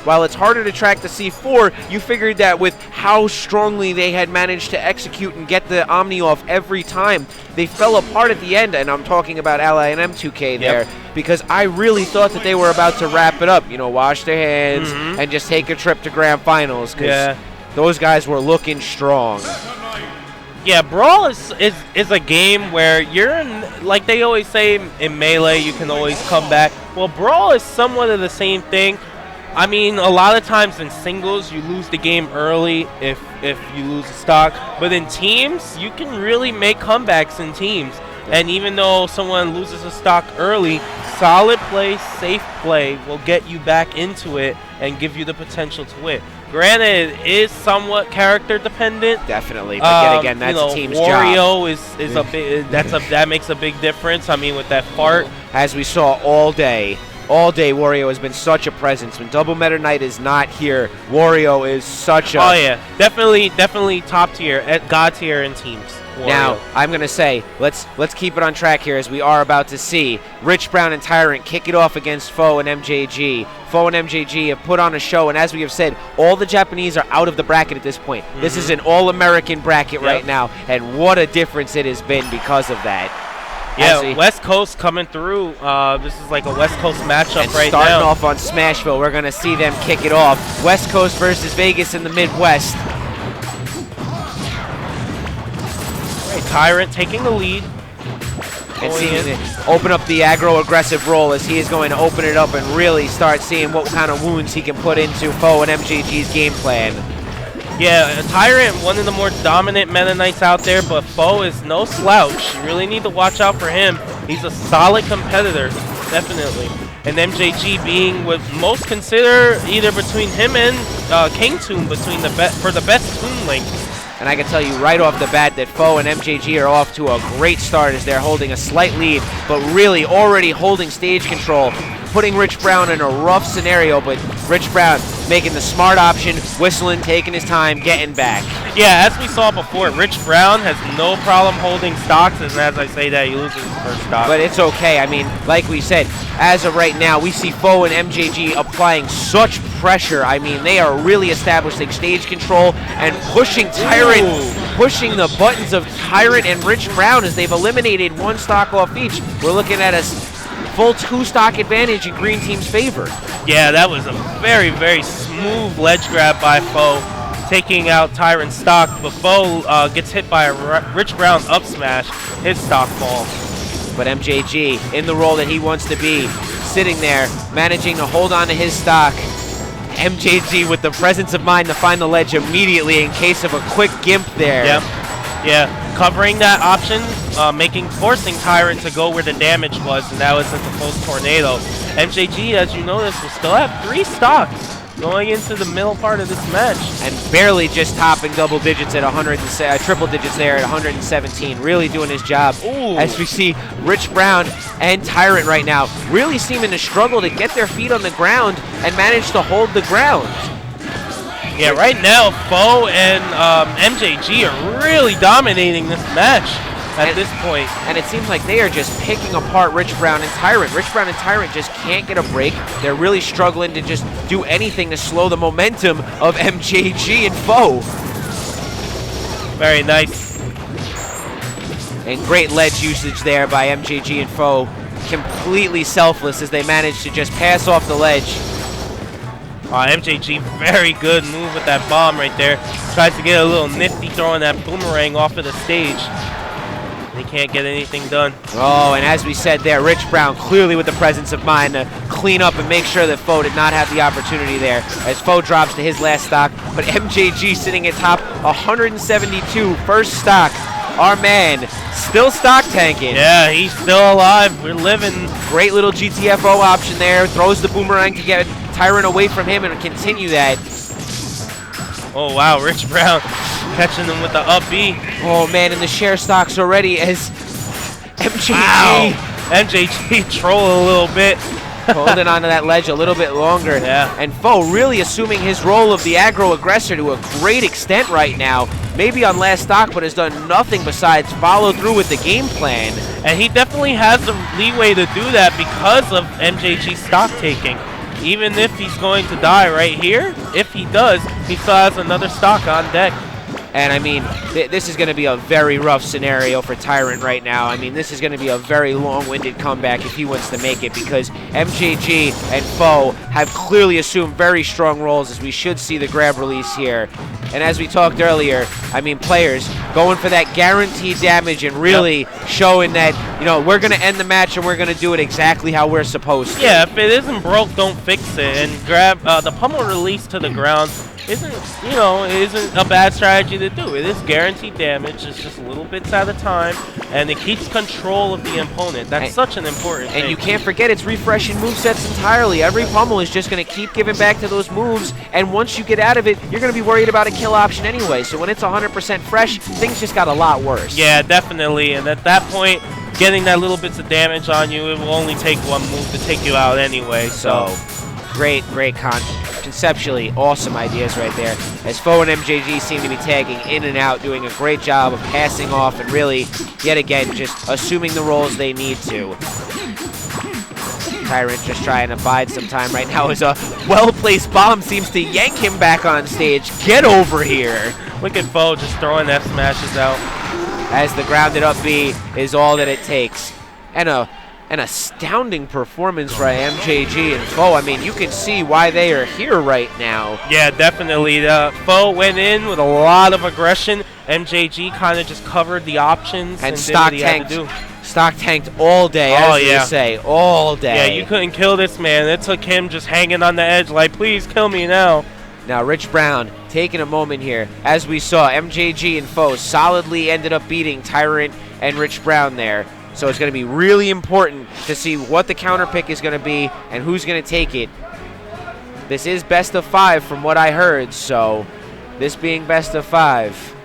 while it's harder to track the C4, you figured that with how strongly they had managed to execute and get the Omni off every time, they fell apart at the end, and I'm talking about Ally and M2K there, because I really thought that they were about to wrap it up, you know, wash their hands and just take a trip to Grand Finals, because those guys were looking strong. Yeah, Brawl is a game where you're in, like they always say, in Melee, you can always come back. Well, Brawl is somewhat of the same thing. I mean, a lot of times in singles, you lose the game early if you lose a stock. But in teams, you can really make comebacks in teams. And even though someone loses a stock early, solid play, safe play will get you back into it and give you the potential to win. Granted, it is somewhat character dependent. Definitely, but yet again, that's a team's Wario is a big, that makes a big difference. I mean, with that fart, as we saw all day, Wario has been such a presence. When Double Meta Knight is not here, Wario is such a... Oh yeah, definitely top tier, God tier in teams. Wario. Now, I'm going to say, let's keep it on track here, as we are about to see Rich Brown and Tyrant kick it off against FOW and MJG. FOW and MJG have put on a show, and as we have said, all the Japanese are out of the bracket at this point. This is an all-American bracket right now, and what a difference it has been because of that. Yeah, West Coast coming through. This is like a West Coast matchup right now. Starting off on Smashville, we're going to see them kick it off. West Coast versus Vegas in the Midwest. Tyrant taking the lead. And seeing it open up the aggro-aggressive role, as he is going to open it up and really start seeing what kind of wounds he can put into FOW and MJG's game plan. Yeah, Tyrant, one of the more dominant Meta Knights out there, but FOW is no slouch. You really need to watch out for him. He's a solid competitor, definitely. And MJG being what most consider either between him and King Toon for the best Toon link. And I can tell you right off the bat that FOW and MJG are off to a great start, as they're holding a slight lead, but really already holding stage control, putting Rich Brown in a rough scenario, but Rich Brown making the smart option, whistling, taking his time, getting back. Yeah, as we saw before, Rich Brown has no problem holding stocks, and as I say that, he loses his first stock. But it's okay. I mean, like we said, as of right now, we see FOW and MJG applying such pressure. I mean, they are really establishing stage control and pushing Tyrant, pushing the buttons of Tyrant and Rich Brown, as they've eliminated one stock off each. We're looking at a full 2-stock advantage in Green Team's favor. Yeah, that was a very, very smooth ledge grab by FOW, taking out Tyrant's stock, but FOW gets hit by a Rich Brown up smash, his stock falls. But MJG, in the role that he wants to be, sitting there, managing to hold on to his stock. MJG with the presence of mind to find the ledge immediately in case of a quick gimp there. Yeah, covering that option, forcing Tyrant to go where the damage was, and that was at the post tornado. MJG, as you notice, will still have 3 stocks going into the middle part of this match. And barely just topping double digits at triple digits there at 117, really doing his job. As we see Rich Brown and Tyrant right now really seeming to struggle to get their feet on the ground and manage to hold the ground. Yeah, right now, FOW and MJG are really dominating this match at this point. And it seems like they are just picking apart Rich Brown and Tyrant. Rich Brown and Tyrant just can't get a break. They're really struggling to just do anything to slow the momentum of MJG and FOW. Very nice. And great ledge usage there by MJG and FOW. Completely selfless as they manage to just pass off the ledge. MJG, very good move with that bomb right there. Tries to get a little nifty throwing that boomerang off of the stage. They can't get anything done. Oh, and as we said there, Rich Brown clearly with the presence of mind to clean up and make sure that FOW did not have the opportunity there, as FOW drops to his last stock. But MJG sitting at top 172, first stock. Our man still stock tanking. Yeah, he's still alive. We're living. Great little GTFO option there. Throws the boomerang to get Tyrant away from him and continue that. Oh, wow, Rich Brown catching him with the up B. Oh, man, and the share stocks already as MJG. Wow. MJG troll a little bit. Holding onto that ledge a little bit longer. Yeah. And FOW really assuming his role of the aggro aggressor to a great extent right now. Maybe on last stock, but has done nothing besides follow through with the game plan. And he definitely has the leeway to do that because of MJG's stock taking. even if he's going to die right here, if he does, he still has another stock on deck. And I mean, this is going to be a very rough scenario for Tyrant right now. I mean, this is going to be a very long-winded comeback if he wants to make it, because MJG and FOW have clearly assumed very strong roles, as we should see the grab release here. And as we talked earlier, I mean, players going for that guaranteed damage and really showing that, you know, we're going to end the match and we're going to do it exactly how we're supposed to. Yeah, if it isn't broke, don't fix it. And grab the pummel release to the ground isn't a bad strategy to do. It is guaranteed damage. It's just little bits at a time, and it keeps control of the opponent. That's such an important thing. And you can't forget, it's refreshing movesets entirely. Every pummel is just going to keep giving back to those moves, and once you get out of it, you're going to be worried about a kill option anyway. So when it's 100% fresh, things just got a lot worse. Yeah, definitely. And at that point, getting that little bits of damage on you, it will only take one move to take you out anyway. So great conceptually awesome ideas right there, as FOW and MJG seem to be tagging in and out, doing a great job of passing off and really, yet again, just assuming the roles they need to. Tyrant just trying to bide some time right now as a well-placed bomb seems to yank him back on stage. Get over here. Look at FOW just throwing F smashes out. As the grounded up B is all that it takes. And an astounding performance by MJG and FOW. I mean, you can see why they are here right now. Yeah, definitely. FOW went in with a lot of aggression. MJG kind of just covered the options and stock did what he had to do. Stock tanked all day, as you say, all day. Yeah, you couldn't kill this man. It took him just hanging on the edge like, please kill me now. Now, Rich Brown taking a moment here. As we saw, MJG and FOW solidly ended up beating Tyrant and Rich Brown there. So it's going to be really important to see what the counter pick is going to be and who's going to take it. This is best of 5 from what I heard, so this being best of 5.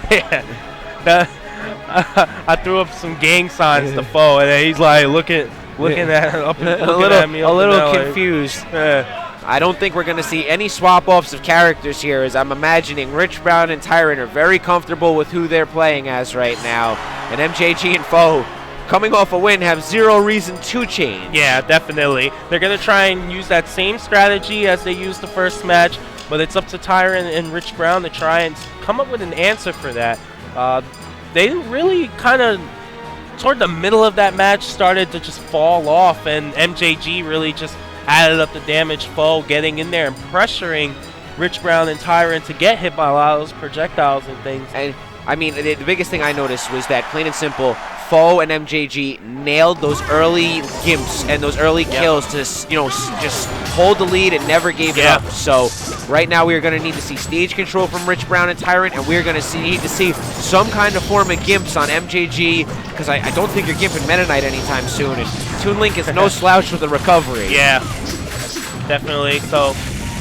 Yeah. I threw up some gang signs to FOW, and then he's like looking at me, a little confused. I don't think we're going to see any swap-offs of characters here, as I'm imagining Rich Brown and Tyrant are very comfortable with who they're playing as right now. And MJG and FOW, coming off a win, have zero reason to change. Yeah, definitely. They're going to try and use that same strategy as they used the first match, but it's up to Tyrant and Rich Brown to try and come up with an answer for that. They really kind of, toward the middle of that match, started to just fall off, and MJG really just added up the damage. FOW getting in there and pressuring Rich Brown and Tyrant to get hit by a lot of those projectiles and things. And I mean, the biggest thing I noticed was that, plain and simple, FOW and MJG nailed those early gimps and those early kills to, you know, just hold the lead and never gave it up. So right now we are going to need to see stage control from Rich Brown and Tyrant, and we're going to need to see some kind of form of gimps on MJG, because I don't think you're gimping Meta Knight anytime soon, and Toon Link is no slouch with the recovery. Yeah, definitely. So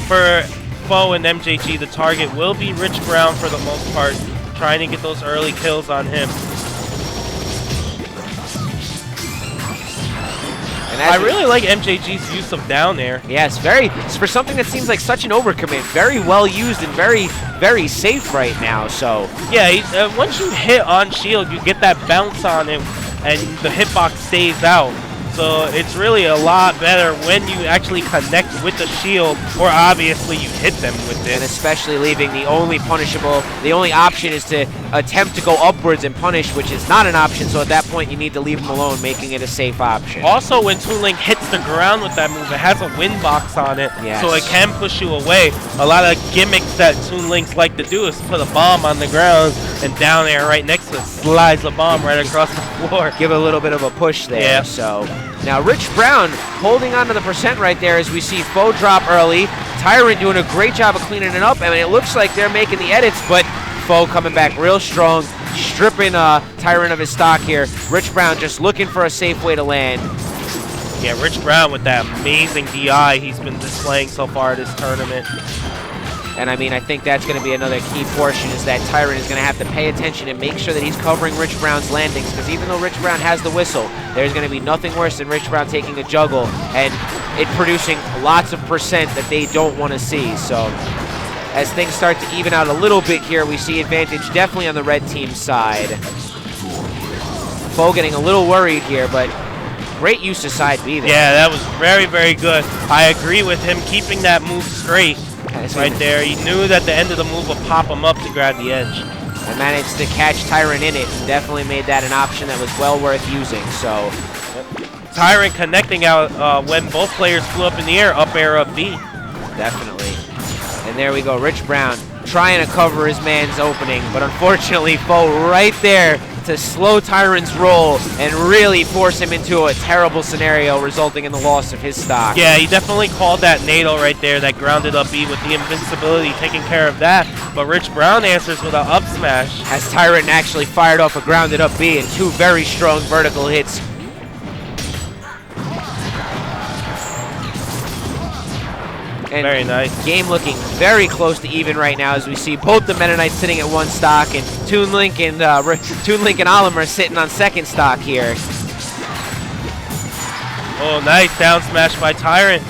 for FOW and MJG, the target will be Rich Brown for the most part, trying to get those early kills on him. And I really like MJG's use of down air. Yes, it's for something that seems like such an overcommit, very well used and very, very safe right now. So yeah, once you hit on shield, you get that bounce on him, and the hitbox stays out. So it's really a lot better when you actually connect with the shield, or obviously you hit them with this. And especially leaving the only option is to attempt to go upwards and punish, which is not an option, so at that point you need to leave them alone, making it a safe option. Also, when Toon Link hits the ground with that move, it has a win box on it, so it can push you away. A lot of gimmicks that Toon Links like to do is put a bomb on the ground, and down there right next to it slides the bomb right across the floor. Give a little bit of a push there. Yeah. So now Rich Brown holding on to the percent right there as we see FOW drop early. Tyrant doing a great job of cleaning it up. I mean, it looks like they're making the edits, but FOW coming back real strong, stripping Tyrant of his stock here. Rich Brown just looking for a safe way to land. Yeah, Rich Brown with that amazing DI he's been displaying so far this tournament. And I mean, I think that's going to be another key portion, is that Tyrant is going to have to pay attention and make sure that he's covering Rich Brown's landings, because even though Rich Brown has the whistle, there's going to be nothing worse than Rich Brown taking a juggle and it producing lots of percent that they don't want to see. So as things start to even out a little bit here, we see advantage definitely on the red team's side. FOW getting a little worried here, but great use of side B there. Yeah, that was very, very good. I agree with him keeping that move straight right there. He knew that the end of the move would pop him up to grab the edge. And managed to catch Tyrant in it, and definitely made that an option that was well worth using. So Tyrant connecting out when both players flew up in the air, up air, up B. Definitely. And there we go, Rich Brown trying to cover his man's opening, but unfortunately FOW right there to slow Tyrant's roll and really force him into a terrible scenario, resulting in the loss of his stock. Yeah, he definitely called that NATO right there, that grounded up B with the invincibility, taking care of that. But Rich Brown answers with an up smash. As Tyrant actually fired off a grounded up B and 2 very strong vertical hits. And very nice. Game looking very close to even right now, as we see both the Mennonites sitting at 1 stock, and Toon Link and Olimer sitting on 2nd stock here. Oh, nice down smash by Tyrant.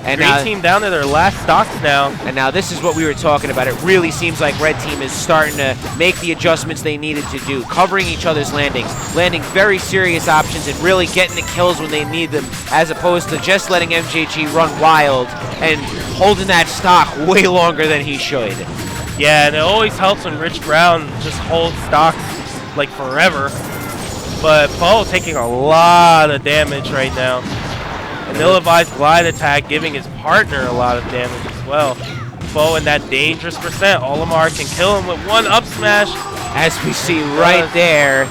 And Green team down to their last stocks now. And now this is what we were talking about. It really seems like Red team is starting to make the adjustments they needed to do, covering each other's landings, landing very serious options, and really getting the kills when they need them, as opposed to just letting MJG run wild and holding that stock way longer than he should. Yeah, and it always helps when Rich Brown just holds stocks like forever. But FOW taking a lot of damage right now. An ill-advised glide attack giving his partner a lot of damage as well. FOW in that dangerous percent. Olimar can kill him with 1 up smash. As we see right there.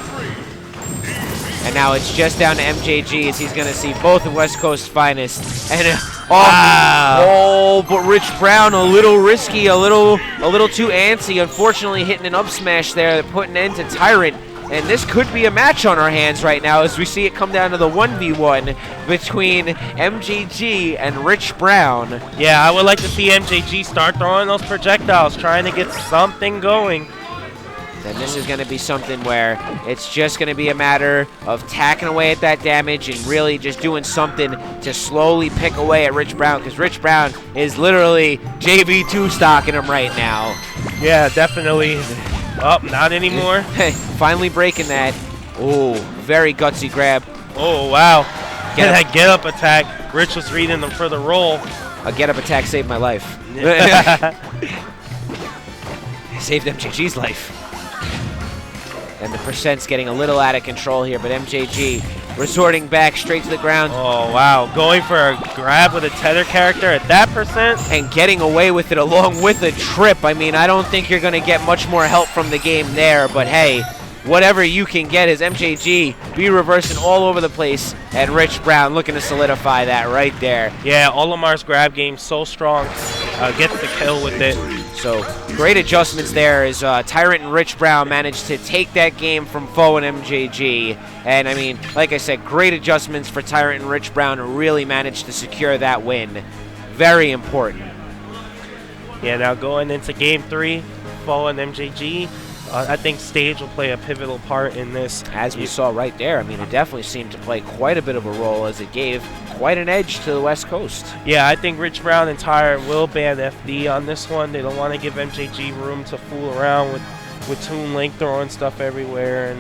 And now it's just down to MJG, as he's going to see both of West Coast's finest. And but Rich Brown a little risky, a little too antsy. Unfortunately hitting an up smash there, putting an end to Tyrant. And this could be a match on our hands right now, as we see it come down to the 1v1 between MJG and Rich Brown. Yeah, I would like to see MJG start throwing those projectiles, trying to get something going. Then this is going to be something where it's just going to be a matter of tacking away at that damage and really just doing something to slowly pick away at Rich Brown, because Rich Brown is literally JV2 stocking him right now. Yeah, definitely. Oh, not anymore. Finally breaking that. Oh, very gutsy grab. Oh, wow. Get that get-up attack. Rich was reading them for the roll. A get-up attack saved my life. Saved MJG's life. And the percent's getting a little out of control here, but MJG resorting back straight to the ground. Oh, wow. Going for a grab with a tether character at that percent. And getting away with it along with a trip. I mean, I don't think you're going to get much more help from the game there, but hey, whatever you can get is MJG be reversing all over the place, and Rich Brown looking to solidify that right there. Yeah, Olimar's grab game so strong. Gets the kill with it. So great adjustments there as Tyrant and Rich Brown managed to take that game from FOW and MJG. And I mean, like I said, great adjustments for Tyrant and Rich Brown to really manage to secure that win. Very important. Yeah, now going into game 3, FOW and MJG. I think stage will play a pivotal part in this. As we saw right there, I mean, it definitely seemed to play quite a bit of a role, as it gave quite an edge to the West Coast. Yeah, I think Rich Brown and Tyrant will ban FD on this one. They don't want to give MJG room to fool around with Toon Link throwing stuff everywhere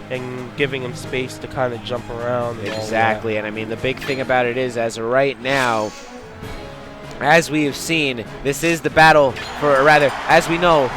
and giving him space to kind of jump around. Exactly, and I mean, the big thing about it is, as of right now, as we have seen, this is the battle for, or rather, as we know,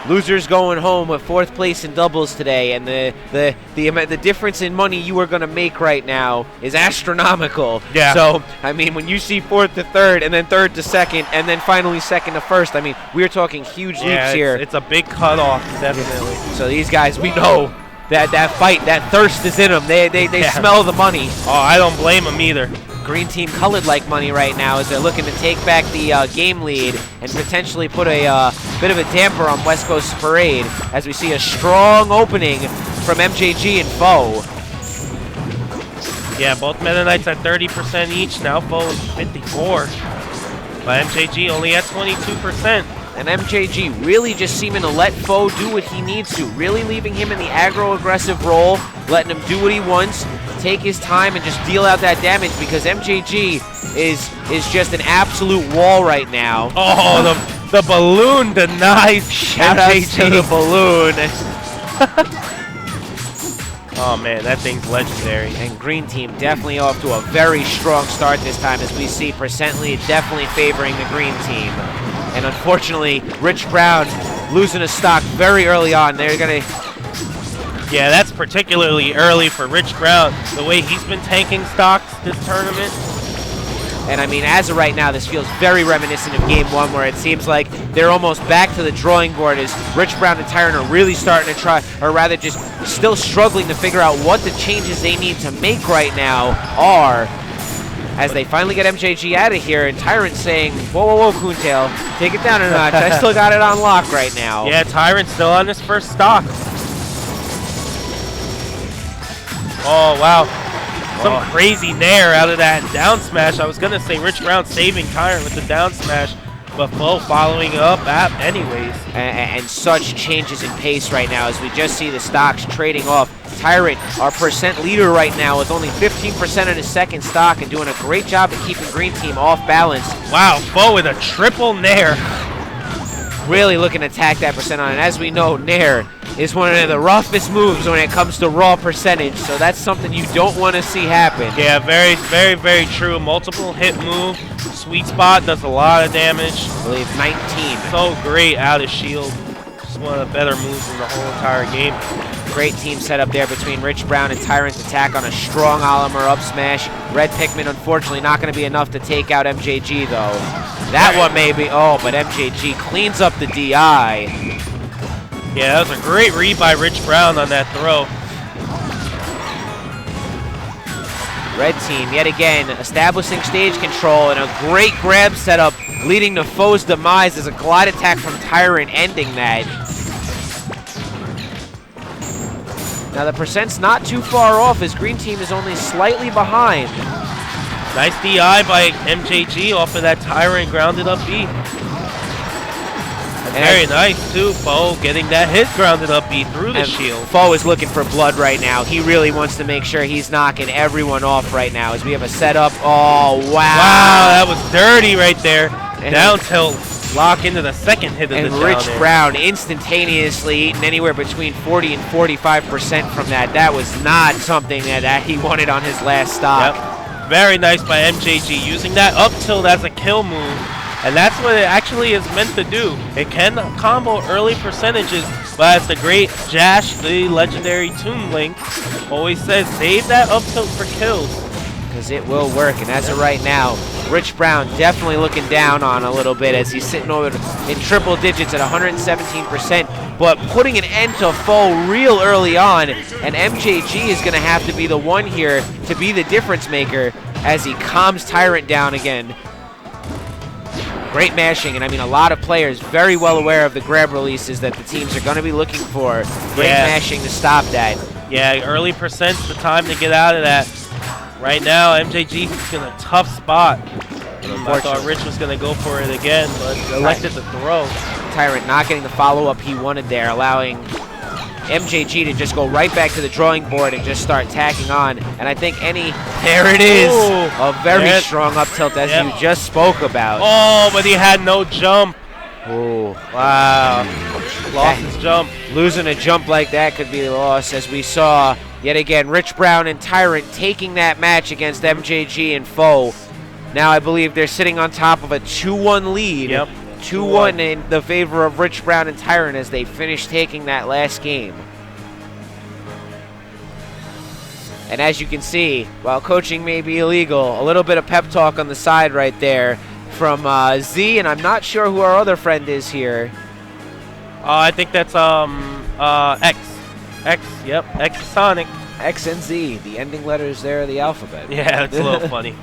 losers going home with 4th place in doubles today, and the difference in money you are going to make right now is astronomical. Yeah. So, I mean, when you see 4th to 3rd, and then 3rd to 2nd, and then finally 2nd to 1st, I mean, we're talking huge leaps here. It's a big cutoff, definitely. So these guys, we know that fight, that thirst is in them. They smell the money. Oh, I don't blame them either. Green team colored like money right now, as they're looking to take back the game lead and potentially put a bit of a damper on West Coast's parade, as we see a strong opening from MJG and FOW. Yeah, both Mennonites at 30% each. Now FOW is 54. But MJG only at 22%. And MJG really just seeming to let FOW do what he needs to, really leaving him in the aggro-aggressive role, letting him do what he wants, take his time, and just deal out that damage, because MJG is just an absolute wall right now. Oh, the balloon denies Shout out to the balloon. Oh man, that thing's legendary. And green team definitely off to a very strong start this time, as we see percent lead definitely favoring the green team. And unfortunately, Rich Brown losing a stock very early on. They're going to... Yeah, that's particularly early for Rich Brown, the way he's been tanking stocks this tournament. And I mean, as of right now, this feels very reminiscent of Game 1, where it seems like they're almost back to the drawing board as Rich Brown and Tyrant are really starting to try, or rather just still struggling to figure out what the changes they need to make right now are, as they finally get MJG out of here, and Tyrant saying, whoa, whoa, whoa, Coontail, take it down a notch. I still got it on lock right now. Yeah, Tyrant's still on his first stock. Oh, wow. Some crazy nair out of that down smash. I was going to say Rich Brown saving Tyrant with the down smash, but FOW following up anyways. And such changes in pace right now as we just see the stocks trading off. Tyrant, our percent leader right now, with only 15% of his second stock and doing a great job at keeping green team off balance. Wow, FOW with a triple nair. Really looking to attack that percent on it. As we know, nair is one of the roughest moves when it comes to raw percentage, so that's something you don't want to see happen. Yeah, very, very, very true. Multiple hit move. Sweet spot does a lot of damage. I believe 19. So great out of shield. Just one of the better moves in the whole entire game. Great team setup there between Rich Brown and Tyrant's attack on a strong Olimer up smash. Red Pikmin, unfortunately, not going to be enough to take out MJG, though. That one may be, but MJG cleans up the DI. Yeah, that was a great read by Rich Brown on that throw. Red team, yet again, establishing stage control and a great grab setup, leading to FOW's demise as a glide attack from Tyrant ending that. Now the percent's not too far off as green team is only slightly behind. Nice DI by MJG off of that Tyrant grounded up B. And very nice too, FOW getting that hit grounded up B through the shield. FOW is looking for blood right now. He really wants to make sure he's knocking everyone off right now as we have a setup. Oh, wow. Wow, that was dirty right there. And down tilt, lock into the second hit of the down air. And Rich Brown instantaneously eating anywhere between 40 and 45% from that. That was not something that he wanted on his last stock. Yep. Very nice by MJG, using that up tilt as a kill move. And that's what it actually is meant to do. It can combo early percentages, but as the great Jash, the legendary Toon Link, always says, save that up tilt for kills. Because it will work, and as of right now, Rich Brown definitely looking down on a little bit as he's sitting over in triple digits at 117%, but putting an end to FOW real early on, and MJG is going to have to be the one here to be the difference maker as he calms Tyrant down again. Great mashing, and I mean a lot of players very well aware of the grab releases that the teams are going to be looking for. Great mashing to stop that. Yeah, early percent's the time to get out of that. Right now, MJG is in a tough spot. I thought Rich was going to go for it again, but elected to throw. Tyrant not getting the follow-up he wanted there, allowing MJG to just go right back to the drawing board and just start tacking on. And I think there it is. Ooh, a very strong up tilt as you just spoke about. Oh, but he had no jump. Oh, wow. Lost his jump. Losing a jump like that could be a loss, as we saw yet again Rich Brown and Tyrant taking that match against MJG and FOW. Now I believe they're sitting on top of a 2-1 lead. Yep. 2-1 in the favor of Rich Brown and Tyrant as they finish taking that last game. And as you can see, while coaching may be illegal, a little bit of pep talk on the side right there from Z, and I'm not sure who our other friend is here. I think that's X. X, yep, X is Sonic. X and Z, the ending letters there of the alphabet. Yeah, it's a little funny.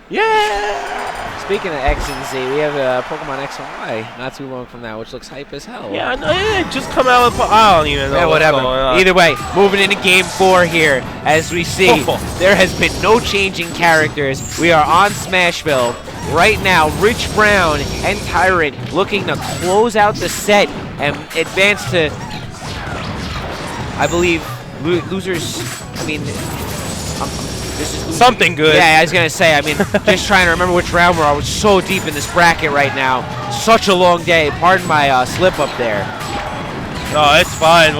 Yeah! Speaking of X and Z, we have Pokemon X and Y not too long from now, which looks hype as hell. Yeah, I know, it just come out with, I don't even know what's whatever. going on. Either way, moving into Game 4 here, as we see, there has been no changing characters. We are on Smashville. Right now, Rich Brown and Tyrant looking to close out the set and advance to, I believe, losers, I mean, this is something good. Yeah, I was going to say, I mean, just trying to remember which round we're on. We're so deep in this bracket right now. Such a long day. Pardon my slip up there. No, it's fine.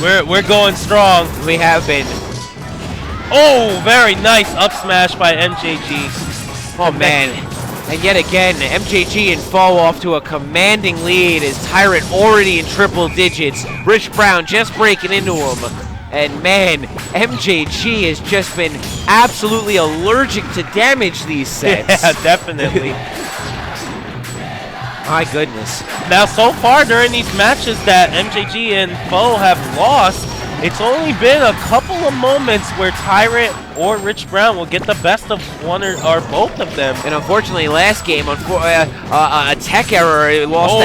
We're going strong. We have been. Oh, very nice up smash by MJG. Oh, man. And yet again, MJG and FOW off to a commanding lead as Tyrant already in triple digits. Rich Brown just breaking into him. And man, MJG has just been absolutely allergic to damage these sets. Yeah, definitely. My goodness. Now, so far during these matches that MJG and FOW have lost, it's only been a couple of moments where Tyrant or Rich Brown will get the best of one or both of them. And unfortunately, last game, a tech error lost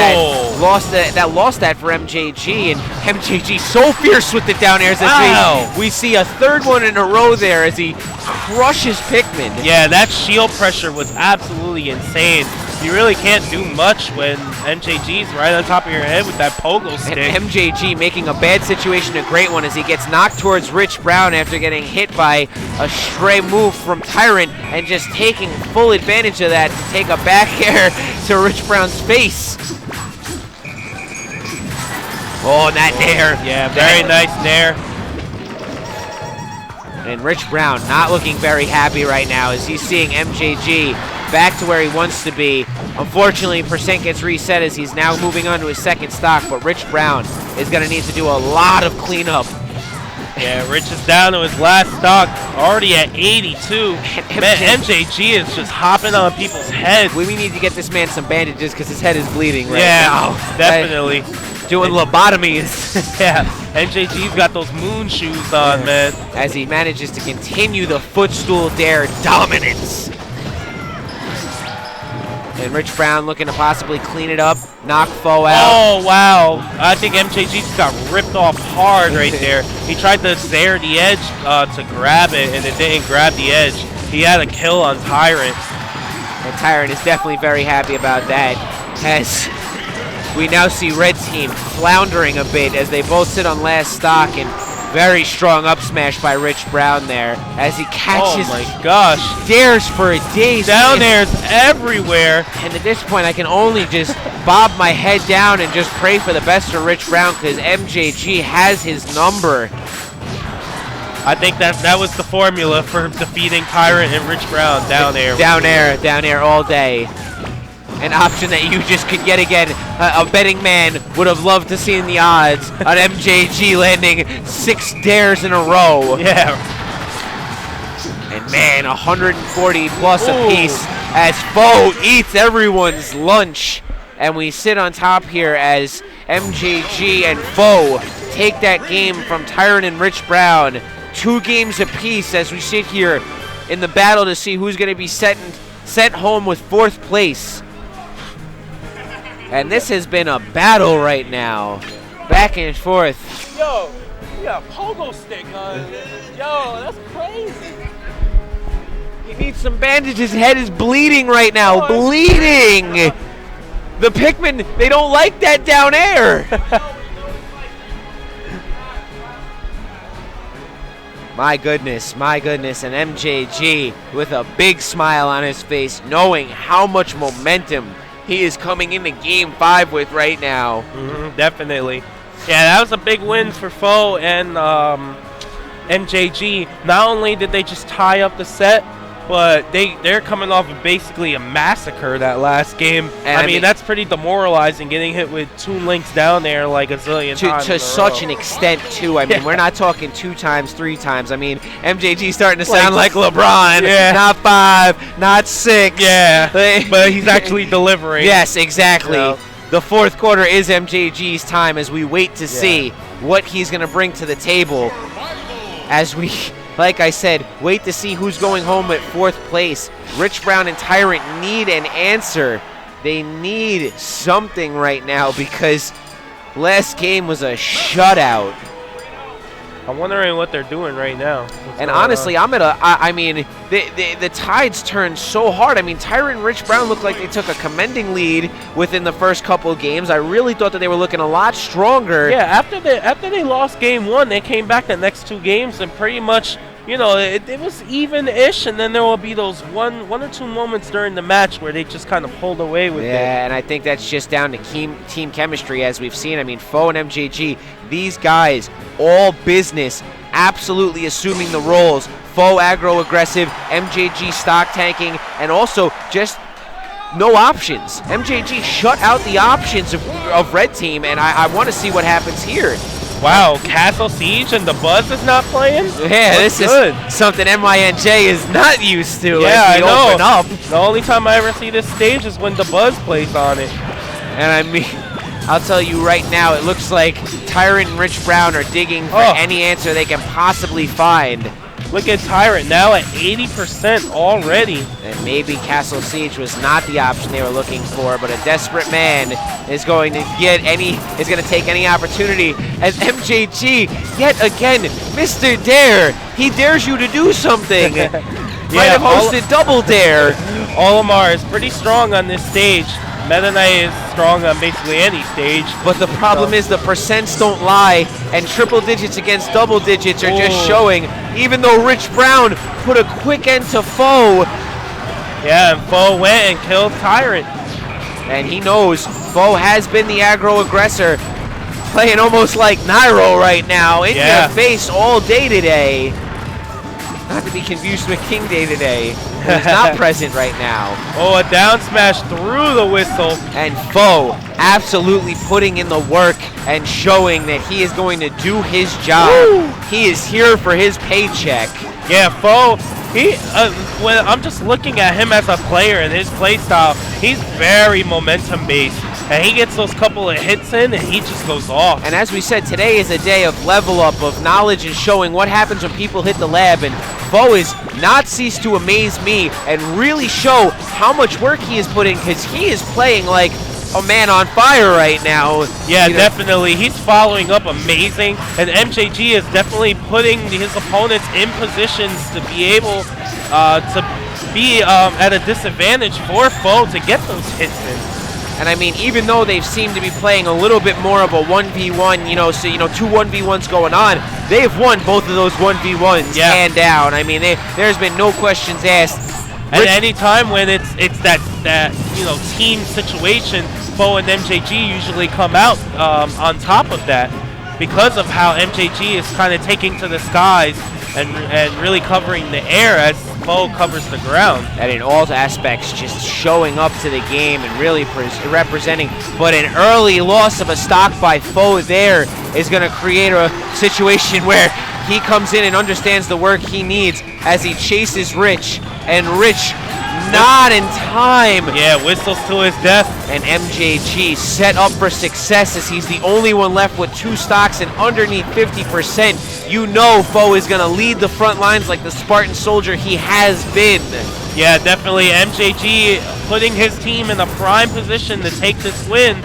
that for MJG, and MJG so fierce with the down airs as we see a third one in a row there as he crushes Pikmin. Yeah, that shield pressure was absolutely insane. You really can't do much when MJG's right on top of your head with that pogo stick. And MJG making a bad situation a great one as he gets knocked towards Rich Brown after getting hit by a stray move from Tyrant and just taking full advantage of that to take a back air to Rich Brown's face. Oh, that nair. Yeah, very nice nair. And Rich Brown not looking very happy right now as he's seeing MJG back to where he wants to be. Unfortunately, percent gets reset as he's now moving on to his second stock, but Rich Brown is going to need to do a lot of cleanup. Yeah, Rich is down to his last stock, already at 82. Man, MJG is just hopping on people's heads. We need to get this man some bandages because his head is bleeding right now. Yeah, definitely. Doing lobotomies. Yeah, MJG's got those moon shoes on, man. As he manages to continue the footstool dare dominance. And Rich Brown looking to possibly clean it up, knock FOW out. Oh, wow. I think MJG just got ripped off hard right there. He tried to zair the edge to grab it, and it didn't grab the edge. He had a kill on Tyrant. And Tyrant is definitely very happy about that, as we now see Red Team floundering a bit as they both sit on last stock, and very strong up smash by Rich Brown there as he catches. Oh my gosh. Dares for a daze. Down airs everywhere. And at this point, I can only just bob my head down and just pray for the best for Rich Brown because MJG has his number. I think that was the formula for defeating Tyrant and Rich Brown. Down air. Down air all day. An option that you just could get again. A betting man would have loved to see in the odds on MJG landing 6 dares in a row. Yeah. And man, 140 plus apiece as FOW eats everyone's lunch. And we sit on top here as MJG and FOW take that game from Tyrant and Rich Brown. 2 games apiece as we sit here in the battle to see who's going to be sent home with 4th place. And this has been a battle right now. Back and forth. Yo, you got a pogo stick on. Yo, that's crazy. He needs some bandages. His head is bleeding right now. Bleeding! The Pikmin, they don't like that down air. My goodness. And MJG with a big smile on his face, knowing how much momentum he is coming into Game 5 with right now. Definitely. Yeah, that was a big win for FOW and MJG. Not only did they just tie up the set, but they're coming off of basically a massacre that last game. And I mean, that's pretty demoralizing, getting hit with 2 links down there like a zillion times. To such an extent, too. I mean, we're not talking 2 times, 3 times. I mean, MJG starting to sound like LeBron. Yeah. Not 5, not 6. Yeah, but he's actually delivering. Yes, exactly. You know? The 4th quarter is MJG's time as we wait to see what he's going to bring to the table. As we, like I said, wait to see who's going home at 4th place. Rich Brown and Tyrant need an answer. They need something right now because last game was a shutout. I'm wondering what they're doing right now. And honestly, I mean, the tides turned so hard. I mean, Tyrant and Rich Brown looked like they took a commending lead within the first couple of games. I really thought that they were looking a lot stronger. Yeah, after they lost game 1, they came back the next 2 games and pretty much you know, it was even-ish, and then there will be those one or two moments during the match where they just kind of pulled away with it. Yeah, and I think that's just down to team chemistry, as we've seen. I mean, FOW and MJG, these guys, all business, absolutely assuming the roles. FOW aggro-aggressive, MJG stock tanking, and also just no options. MJG shut out the options of Red Team, and I want to see what happens here. Wow, Castle Siege and the Buzz is not playing? Yeah, this is something MINJ is not used to. Yeah, as we open up. The only time I ever see this stage is when the Buzz plays on it. And I mean, I'll tell you right now, it looks like Tyrant and Rich Brown are digging for any answer they can possibly find. Look at Tyrant now at 80% already. And maybe Castle Siege was not the option they were looking for, but a desperate man is going to take any opportunity as MJG, yet again, Mr. Dare, he dares you to do something. Might have hosted Double Dare. Olimar is pretty strong on this stage. Meta Knight is strong on basically any stage. But the problem is the percents don't lie, and triple digits against double digits are just showing, even though Rich Brown put a quick end to FOW. Yeah, and FOW went and killed Tyrant. And he knows FOW has been the aggro aggressor, playing almost like Nairo right now, in your face all day today. Not to be confused with King Day today, who's not present right now. Oh, a down smash through the whistle. And FOW absolutely putting in the work and showing that he is going to do his job. Woo! He is here for his paycheck. Yeah, FOW, when I'm just looking at him as a player and his play style, he's very momentum based. And he gets those couple of hits in and he just goes off. And as we said, today is a day of level up, of knowledge and showing what happens when people hit the lab. And FOW has not ceased to amaze me and really show how much work he is putting, because he is playing like a man on fire right now. Yeah, definitely. He's following up amazing. And MJG is definitely putting his opponents in positions to be able to be at a disadvantage for FOW to get those hits in. And I mean, even though they've seemed to be playing a little bit more of a 1v1, two 1v1s going on, they've won both of those 1v1s hand down. I mean, there's been no questions asked. And any time when it's that team situation, FOW and MJG usually come out on top of that, because of how MJG is kind of taking to the skies and really covering the air as FOW covers the ground. And in all aspects, just showing up to the game and really representing. But an early loss of a stock by FOW there is going to create a situation where he comes in and understands the work he needs as he chases Rich. And Rich not in time. Yeah, whistles to his death. And MJG set up for success as he's the only one left with 2 stocks and underneath 50%. You know FOW is going to lead the front lines like the Spartan soldier he has been. Yeah, definitely. MJG putting his team in a prime position to take this win.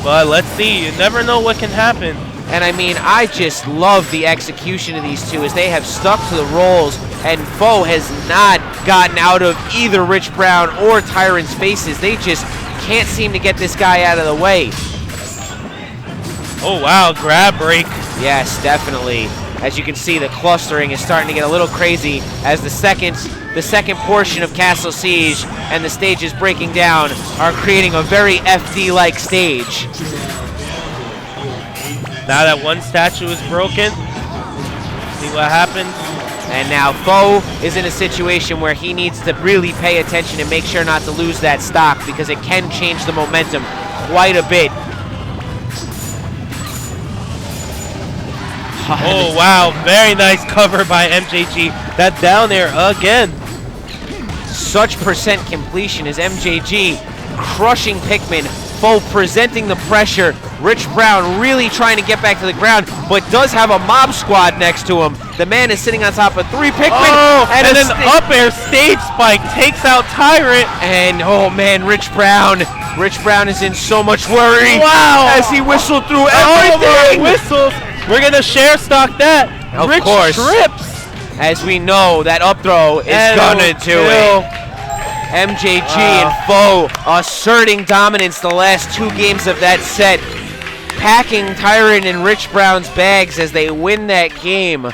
But let's see. You never know what can happen. And I mean, I just love the execution of these two as they have stuck to the roles, and FOW has not gotten out of either Rich Brown or Tyrant's faces. They just can't seem to get this guy out of the way. Oh, wow, grab break. Yes, definitely. As you can see, the clustering is starting to get a little crazy as the second portion of Castle Siege and the stage is breaking down are creating a very FD-like stage. Now that one statue is broken, see what happens. And now FOW is in a situation where he needs to really pay attention and make sure not to lose that stock, because it can change the momentum quite a bit. Oh, wow. Very nice cover by MJG. That down air again. Such percent completion as MJG crushing Pikmin. FOW presenting the pressure. Rich Brown really trying to get back to the ground, but does have a mob squad next to him. The man is sitting on top of 3 Pikmin. Oh, and an up air stage spike takes out Tyrant. And oh man, Rich Brown is in so much worry. Wow. As he whistled through everything. Whistles. We're going to share stock that. Of Rich course. trips. As we know, that up throw is gonna do it. MJG and FOW asserting dominance the last 2 games of that set, packing Tyrant and Rich Brown's bags as they win that game.